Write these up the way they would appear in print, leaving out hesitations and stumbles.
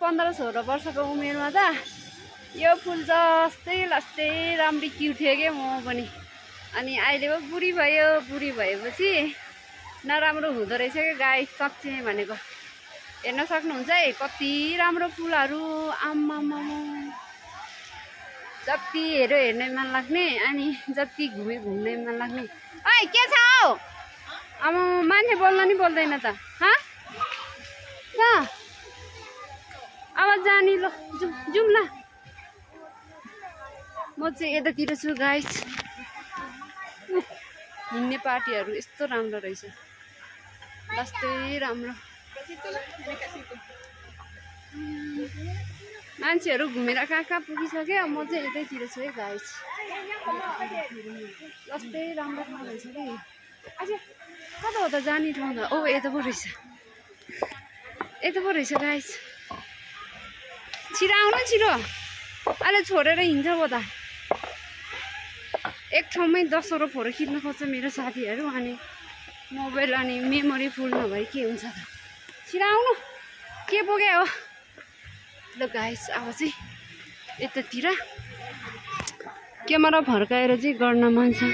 15-16 वर्षको उमेरमा त यो फुल जस्तै लस्टै राम्री क्युट थियो के म पनि। अनि अहिले पो बुढी भयो, बुढी भएपछि नराम्रो हुँदो रहेछ क्या गाई साँच्चै भनेको। हेर्न सक्नुहुन्छ है कति राम्रो फुलहरू, आम्मामा जति हेऱ्यो हेर्नै मन लाग्ने अनि जति घुमे घुम्नै मन लाग्ने। ओइ के छ हौ? अब मान्छे बोल्न नि बोल्दैन त अब जानी ल जाउँ ल। म चाहिँ यतातिर छु गाइस। हिँड्ने पार्टीहरू यस्तो राम्रो रहेछ, जस्तै राम्रो। मान्छेहरू घुमेर कहाँ पुगिसक्यो, म चाहिँ यतैतिर छु है गाइस। जस्तै राम्रो ठाउँ रहेछ कि। अच्छा कता हो त जाने ठाउँ त? ओ यता पो रहेछ, यता पो रहेछ गाइस। छिटो आउनु छिटो, अहिले छोडेर हिँड्छ पो त। एक ठाउँमै 10वटा फोटो खिच्न खोज्छ मेरो साथीहरू, अनि मोबाइल अनि मेमोरी फुल नभए के हुन्छ त। छिटो आउनु, के पुग्यो हो ल गाइस। अब चाहिँ यतातिर क्यामेरा फर्काएर चाहिँ गर्न मन छ।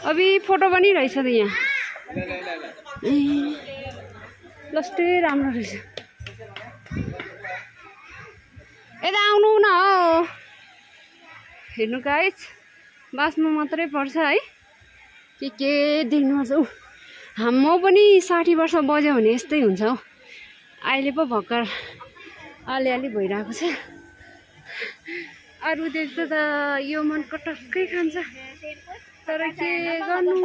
अबि फोटो पनि रहेछ त यहाँ। जस्तै राम्रो रहेछ। यता आउनु न हो। हेर्नु गाइस, बाँच्नु मात्रै पर्छ है, के देख्नुपर्छ। म पनि 60 वर्ष बज्यो भने यस्तै हुन्छ हौ। अहिले पो भर्खर अलिअलि भइरहेको छ। अरू देख्दा त यो मन कटक्कै खान्छ, तर के गर्नु।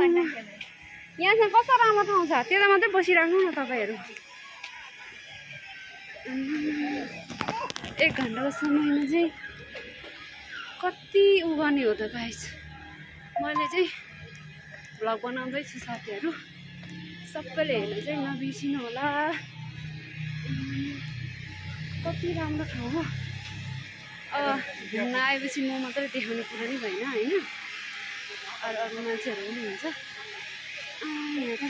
यहाँसँग कस्तो राम्रो ठाउँ छ, त्यता मात्रै बसिराख्नु न तपाईँहरू। 1 घन्टाको समयमा चाहिँ कति उगाउने हो त गाइस। मैले चाहिँ भ्लग बनाउँदैछु साथीहरू, सबैले हेर्नु चाहिँ नबिर्सिनु होला। कति राम्रो ठाउँ हो। घुम्न आएपछि म मात्रै देखाउने कुरा नि भएन होइन, अरू मान्छेहरू पनि हुन्छ। यहाँ त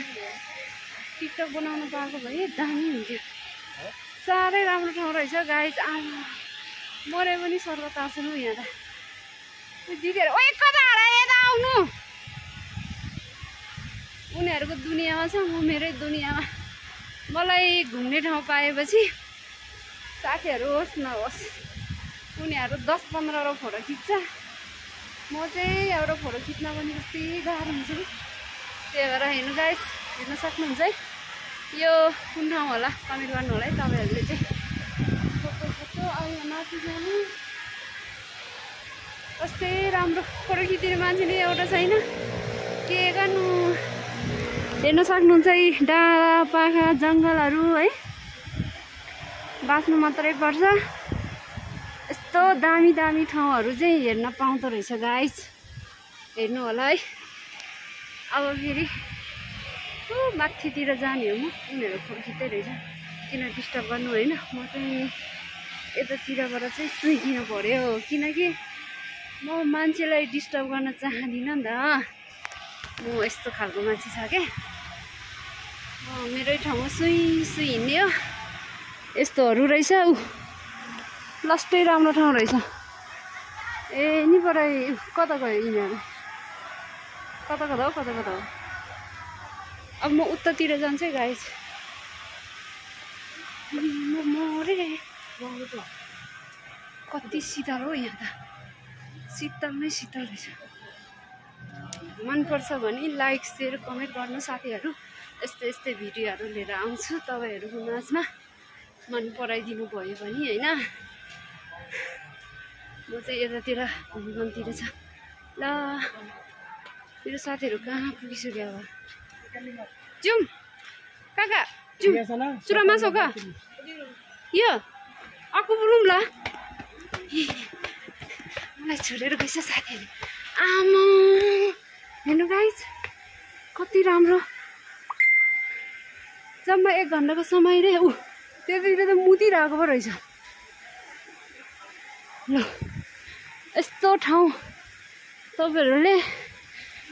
टिकटक बनाउनु पाएको भए दामी हुन्थ्यो। साह्रै राम्रो ठाउँ रहेछ गाइस। मरे पनि स्वर्ग तार्छन् हौ यहाँ त। दिदीहरू ओ कता हरा, यता आउनु। उनीहरूको दुनियाँमा छ, म मेरै दुनियाँमा। मलाई घुम्ने ठाउँ पाएपछि साथीहरू होस् नहोस्, उनीहरू 10-15 फोटो खिच्छ, म चाहिँ एउटा फोटो खिच्न पनि कति गाह्रो हुन्छ कि। त्यही भएर हेर्नु गाइस, हेर्न सक्नुहुन्छ है। यो कुन ठाउँ होला कमेन्ट गर्नु होला है तपाईँहरूले चाहिँ। फोटो अहिले माथि जानु कस्तै राम्रो फोटो खिच्ने मान्छे नै एउटा छैन, के गर्नु। हेर्न सक्नुहुन्छ है डाँडा पाखा जङ्गलहरू है, बाँच्नु मात्रै पर्छ। यस्तो दामी दामी ठाउँहरू चाहिँ हेर्न पाउँदो रहेछ गाइस। हेर्नु होला है। अब फेरि माथितिर जाने हो म। उनीहरू फोटो खिच्दै रहेछ, किन डिस्टर्ब गर्नु होइन। म चाहिँ यतातिरबाट चाहिँ सुइकिनु पर्यो, किनकि म मान्छेलाई डिस्टर्ब गर्न चाहदिनँ नि त। म यस्तो खालको मान्छे छ क्या। मेरै ठाउँमा सुई हिँड्ने हो। यस्तोहरू रहेछ। लस्टै राम्रो ठाउँ रहेछ। नि पराइ कता गयो यिनीहरू, कता हो। अब म उतातिर जान्छु है गाइस। कति शीतल हो यहाँ त, शीतल नै शीतल रहेछ। मनपर्छ भने लाइक सेयर कमेन्ट गर्नु साथीहरू। यस्तै भिडियोहरू लिएर आउँछु तपाईँहरूको माझमा, मन पराइदिनु भयो भने होइन। म चाहिँ यतातिर घुम्नतिर छ ल। मेरो साथीहरू कहाँ पुगिसक्यो अब। जाउँ काका, जाउँ सुरमा सो का यो आकु बोलौँ ल। मलाई छोडेर गएछ साथीहरू। आमा हेर्नु गाइस कति राम्रो। जम्मा 1 घन्टाको समय रे। त्यतिखेर त मुतिरहेको पो रहेछ ल। यस्तो ठाउँ तपाईँहरूले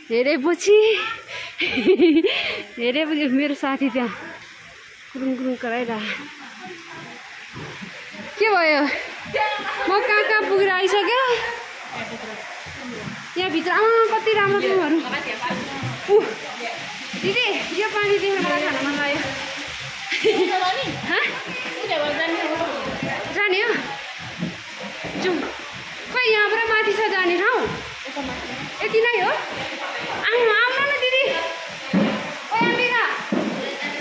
हेरेपछि मेरो साथी त्यहाँ कुरुङ कराइरह। के भयो म कहाँ पुगेर आइसक्यो यहाँभित्र कति राम्रो ठाउँहरू दिदी यो पानी देखेर मलाई खान मन लाग्यो जाने हो जाउँ खोइ यहाँबाट माथि छ जाने ठाउँ यति नै हो आउनु न दिदी ओ अम्बिका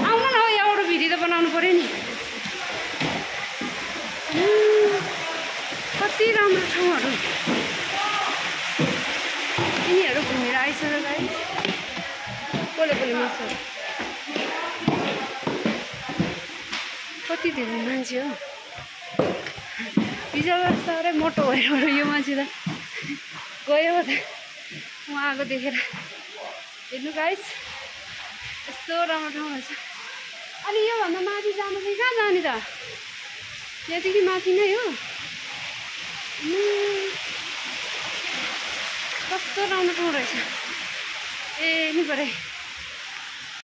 आउनु न हो एउटा भिडियो त बनाउनु पऱ्यो नि कति राम्रो ठाउँहरू यिनीहरू घुमेर आइसक्यो गाइस कसले मिल्छ कति धेरै मान्छे हो हिजो साह्रै मोटो भएर यो मान्छे त गयो त उहाँको देखेर हेर्नु गाइस यस्तो राम्रो ठाउँहरू छ अनि योभन्दा माथि जानु चाहिँ कहाँ जाने त यहाँदेखि माथि नै हो कस्तो राम्रो ठाउँ रहेछ ए नि परे